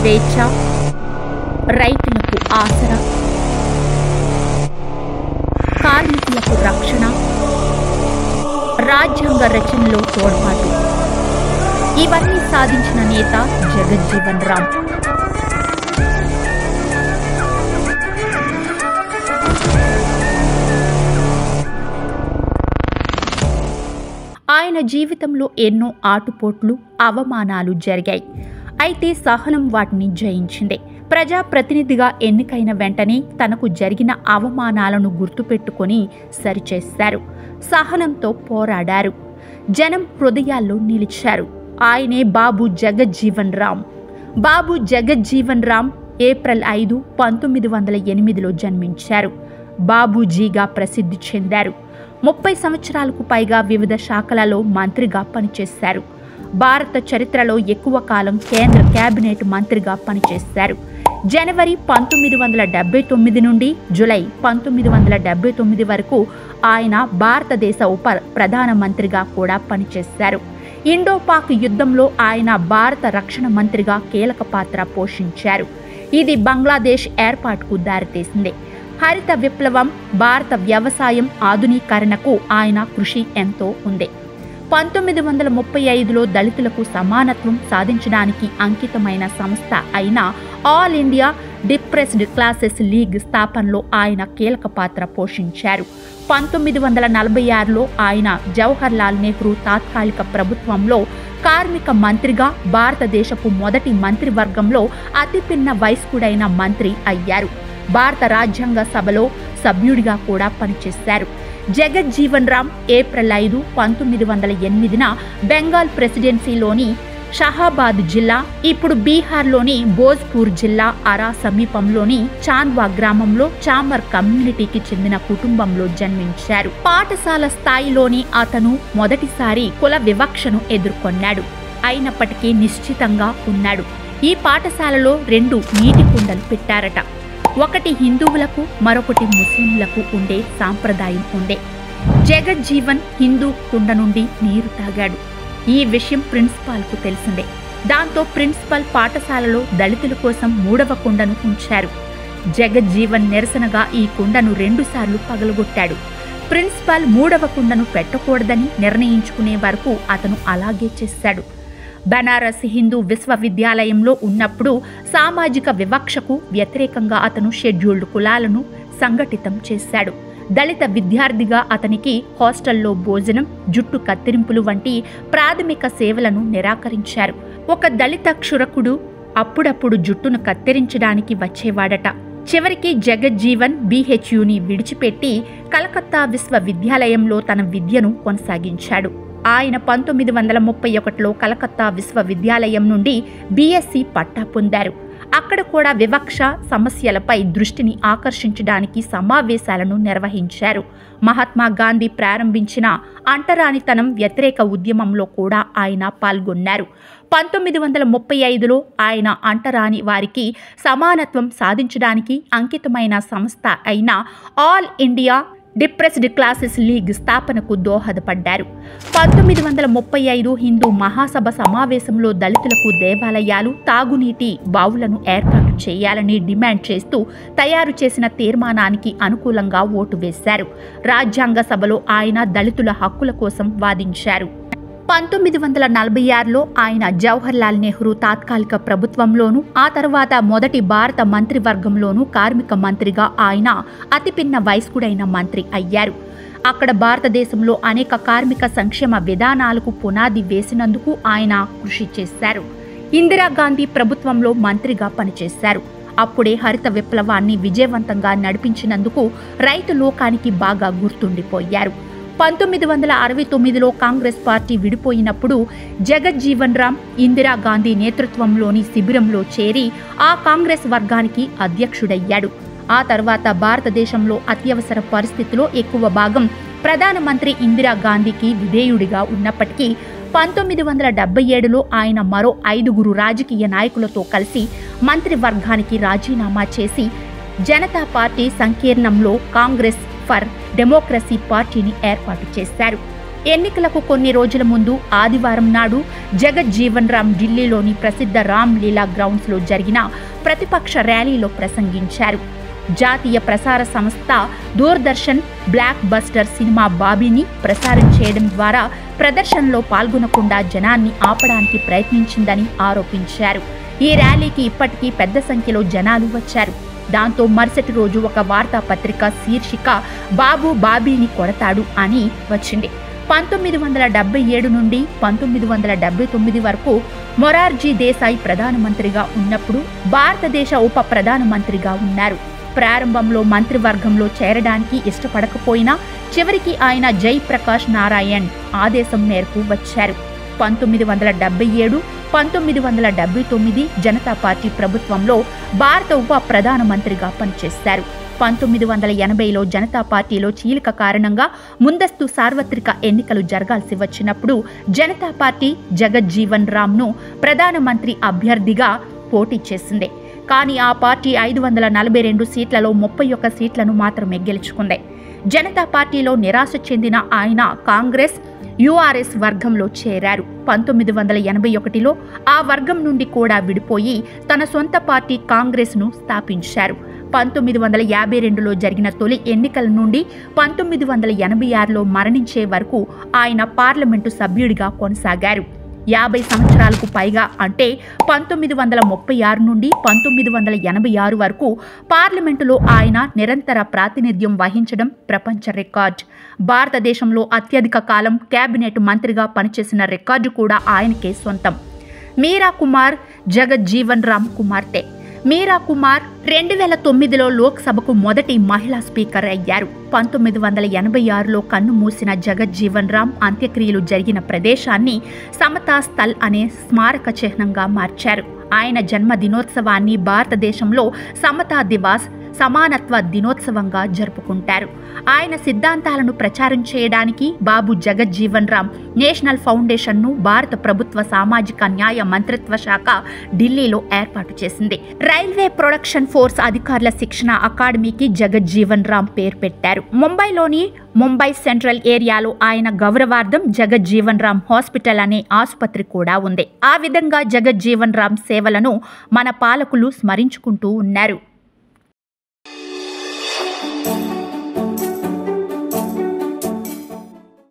స్వేచ్ఛ, రైతులకు ఆసరా, కార్మికులకు రక్షణ, రాజ్యాంగ రచనలో తోడ్పాటు ఇవన్నీ సాధించిన నేత జగజ్జీవన్ రామ్. ఆయన జీవితంలో ఎన్నో ఆటుపోట్లు, అవమానాలు జరిగాయి. అయితే సహనం వాటిని జయించింది. ప్రజాప్రతినిధిగా ఎన్నికైన వెంటనే తనకు జరిగిన అవమానాలను గుర్తుపెట్టుకొని సరిచేశారు. సహనంతో పోరాడారు. జనం హృదయాల్లో నిలిచారు. ఆయనే బాబు జగజ్జీవన్ రామ్. బాబు జగజ్జీవన్ రామ్ ఏప్రిల్ 5, 1908లో జన్మించారు. బాబూజీగా ప్రసిద్ధి చెందారు. 30 సంవత్సరాలకు పైగా వివిధ శాఖలలో మంత్రిగా పనిచేశారు. భారత చరిత్రలో ఎక్కువ కాలం కేంద్ర కేబినెట్ మంత్రిగా పనిచేశారు. జనవరి 1979 నుండి జూలై 1979 వరకు ఆయన భారతదేశ ఉప ప్రధానమంత్రిగా కూడా పనిచేశారు. ఇండో-పాక్ యుద్ధంలో ఆయన భారత రక్షణ మంత్రిగా కీలక పాత్ర పోషించారు. ఇది బంగ్లాదేశ్ ఏర్పాటుకు దారితీసింది. హరిత విప్లవం, భారత వ్యవసాయం ఆధునీకరణకు ఆయన కృషి ఎంతో ఉంది. 1935లో దళితులకు సమానత్వం సాధించడానికి అంకితమైన సంస్థ అయిన All India Depressed Classes League స్థాపనలో ఆయన కీలక పాత్ర పోషించారు. 1946లో ఆయన జవహర్ లాల్ నెహ్రూ తాత్కాలిక ప్రభుత్వంలో కార్మిక మంత్రిగా భారతదేశపు మొదటి మంత్రివర్గంలో అతిపిన్న వయస్కుడైన మంత్రి అయ్యారు. భారత రాజ్యాంగ సభలో సభ్యుడిగా కూడా పనిచేశారు. జగజ్జీవన్ రామ్ ఏప్రిల్ 5, 1908న బెంగాల్ ప్రెసిడెన్సీలోని షహాబాద్ జిల్లా, ఇప్పుడు బీహార్లోని భోజ్పూర్ జిల్లా అరా సమీపంలోని చాన్వా గ్రామంలో చామర్ కమ్యూనిటీకి చెందిన కుటుంబంలో జన్మించారు. పాఠశాల స్థాయిలోని అతను మొదటిసారి కుల వివక్షను ఎదుర్కొన్నాడు. అయినప్పటికీ నిశ్చితంగా ఉన్నాడు. ఈ పాఠశాలలో 2 నీటి కుండలు పెట్టారట. ఒకటి హిందువులకు, మరొకటి ముస్లింలకు ఉండే సాంప్రదాయం ఉండే. జగజ్జీవన్ హిందూ కుండ నుండి నీరు తాగాడు. ఈ విషయం ప్రిన్సిపాల్కు తెలిసిందే. దాంతో ప్రిన్సిపల్ పాఠశాలలో దళితుల కోసం 3వ కుండను ఉంచారు. జగజ్జీవన్ నిరసనగా ఈ కుండను 2 సార్లు పగలగొట్టాడు. ప్రిన్సిపాల్ 3వ కుండను పెట్టకూడదని నిర్ణయించుకునే వరకు అతను అలాగే చేశాడు. బనారస్ హిందూ విశ్వవిద్యాలయంలో ఉన్నప్పుడు సామాజిక వివక్షకు వ్యతిరేకంగా అతను షెడ్యూల్డ్ కులాలను సంఘటితం చేశాడు. దళిత విద్యార్థిగా అతనికి హాస్టల్లో భోజనం, జుట్టు కత్తిరింపులు వంటి ప్రాథమిక సేవలను నిరాకరించారు. ఒక దళిత క్షురకుడు అప్పుడప్పుడు జుట్టును కత్తిరించడానికి వచ్చేవాడట. చివరికి జగజ్జీవన్ BHUని విడిచిపెట్టి కలకత్తా విశ్వవిద్యాలయంలో తన విద్యను కొనసాగించాడు. ఆయన 1931లో కలకత్తా విశ్వవిద్యాలయం నుండి BSc పట్టా పొందారు. అక్కడ కూడా వివక్ష సమస్యలపై దృష్టిని ఆకర్షించడానికి సమావేశాలను నిర్వహించారు. మహాత్మా గాంధీ ప్రారంభించిన అంటరానితనం వ్యతిరేక ఉద్యమంలో కూడా ఆయన పాల్గొన్నారు. 1935లో ఆయన అంటరాని వారికి సమానత్వం సాధించడానికి అంకితమైన సంస్థ అయిన All India Depressed Classes league స్థాపనకు దోహదపడ్డారు. 1935 హిందూ మహాసభ సమావేశంలో దళితులకు దేవాలయాలు, తాగునీటి బావులను ఏర్పాటు చేయాలని డిమాండ్ చేస్తూ తయారు చేసిన తీర్మానానికి అనుకూలంగా ఓటు వేశారు. రాజ్యాంగ సభలో ఆయన దళితుల హక్కుల కోసం వాదించారు. 1946లో ఆయన జవహర్ లాల్ నెహ్రూ తాత్కాలిక ప్రభుత్వంలోనూ, ఆ తర్వాత మొదటి భారత మంత్రివర్గంలోనూ కార్మిక మంత్రిగా ఆయన అతిపిన్న వయస్కుడైన మంత్రి అయ్యారు. అక్కడ భారతదేశంలో అనేక కార్మిక సంక్షేమ విధానాలకు పునాది వేసినందుకు ఆయన కృషి చేశారు. ఇందిరాగాంధీ ప్రభుత్వంలో మంత్రిగా పనిచేశారు. అప్పుడే హరిత విప్లవాన్ని విజయవంతంగా నడిపించినందుకు రైతు లోకానికి బాగా గుర్తుండిపోయారు. 1969లో కాంగ్రెస్ పార్టీ విడిపోయినప్పుడు జగజ్జీవన్ రామ్ ఇందిరాగాంధీ నేతృత్వంలోని శిబిరంలో చేరి ఆ కాంగ్రెస్ వర్గానికి అధ్యక్షుడయ్యాడు. ఆ తర్వాత భారతదేశంలో అత్యవసర పరిస్థితిలో ఎక్కువ భాగం ప్రధానమంత్రి ఇందిరాగాంధీకి విధేయుడిగా ఉన్నప్పటికీ 1977లో ఆయన మరో 5 రాజకీయ నాయకులతో కలిసి మంత్రివర్గానికి రాజీనామా చేసి జనతా పార్టీ సంకీర్ణంలో కాంగ్రెస్ ఫర్ డెమోక్రసీ పార్టీని ఏర్పాటు చేశారు. ఎన్నికలకు కొన్ని రోజుల ముందు ఆదివారం నాడు జగజ్జీవన్ రామ్ ఢిల్లీలోని ప్రసిద్ధ రామ్ లీలా గ్రౌండ్స్లో జరిగిన ప్రతిపక్ష ర్యాలీలో ప్రసంగించారు. జాతీయ ప్రసార సంస్థ దూరదర్శన్ బ్లాక్ బస్టర్ సినిమా బాబీని ప్రసారం చేయడం ద్వారా ప్రదర్శనలో పాల్గొనకుండా జనాన్ని ఆపడానికి ప్రయత్నించిందని ఆరోపించారు. ఈ ర్యాలీకి ఇప్పటికీ పెద్ద సంఖ్యలో జనాలు వచ్చారు. దాంతో మరుసటి రోజు ఒక వార్తాపత్రిక శీర్షిక బాబు బాబీని కొడతాడు అని వచ్చింది. 1977 నుండి 1979 వరకు మొరార్జీ దేశాయ్ ప్రధానమంత్రిగా ఉన్నప్పుడు భారతదేశ ఉప ప్రధానమంత్రిగా ఉన్నారు. ప్రారంభంలో మంత్రివర్గంలో చేరడానికి ఇష్టపడకపోయినా చివరికి ఆయన జయప్రకాష్ నారాయణ్ ఆదేశం మేరకు వచ్చారు. 1977, 1979 జనతా పార్టీ ప్రభుత్వంలో భారత ఉప ప్రధానమంత్రిగా పనిచేశారు. 1980లో జనతా పార్టీలో చీలిక కారణంగా ముందస్తు సార్వత్రిక ఎన్నికలు జరగాల్సి వచ్చినప్పుడు జనతా పార్టీ జగజ్జీవన్ రామ్ను ప్రధానమంత్రి అభ్యర్థిగా పోటీ చేసింది. కానీ ఆ పార్టీ 542 సీట్లలో 31 సీట్లను మాత్రమే గెలుచుకుంది. జనతా పార్టీలో నిరాశ చెందిన ఆయన కాంగ్రెస్ యూఆర్ఎస్ వర్గంలో చేరారు. 1981లో ఆ వర్గం నుండి కూడా విడిపోయి తన సొంత పార్టీ కాంగ్రెస్ను స్థాపించారు. 1952లో జరిగిన తొలి ఎన్నికల నుండి 1986లో మరణించే వరకు ఆయన పార్లమెంటు సభ్యుడిగా కొనసాగారు. 50 సంవత్సరాలకు పైగా అంటే 1936 నుండి 1986 వరకు పార్లమెంటులో ఆయన నిరంతర ప్రాతినిధ్యం వహించడం ప్రపంచ రికార్డ్. భారతదేశంలో అత్యధిక కాలం కేబినెట్ మంత్రిగా పనిచేసిన రికార్డు కూడా ఆయనకే సొంతం. మీరా కుమార్ జగజ్జీవన్ రామ్ కుమార్తె. మీరా కుమార్ 2009లో లోక్సభకు మొదటి మహిళా స్పీకర్ అయ్యారు. 1986లో కన్ను మూసిన జగజ్జీవన్ రామ్ అంత్యక్రియలు జరిగిన ప్రదేశాన్ని సమతా స్థల్ అనే స్మారక చిహ్నంగా మార్చారు. ఆయన జన్మ దినోత్సవాన్ని భారతదేశంలో సమతా దివాస్ సమానత్వ దినోత్సవంగా జరుపుకుంటారు. ఆయన సిద్ధాంతాలను ప్రచారం చేయడానికి బాబు జగజ్జీవన్ రామ్ నేషనల్ ఫౌండేషన్ను భారత ప్రభుత్వ సామాజిక న్యాయ మంత్రిత్వ శాఖ ఢిల్లీలో ఏర్పాటు చేసింది. రైల్వే ప్రొడక్షన్ ఫోర్స్ అధికారుల శిక్షణ అకాడమీకి జగజ్జీవన్ రామ్ పేరు పెట్టారు. ముంబైలోని ముంబై సెంట్రల్ ఏరియాలో ఆయన గౌరవార్థం జగజ్జీవన్ రామ్ హాస్పిటల్ అనే ఆసుపత్రి కూడా ఉంది. ఆ విధంగా జగజ్జీవన్ రామ్ సేవలను మన పాలకులు స్మరించుకుంటూ ఉన్నారు.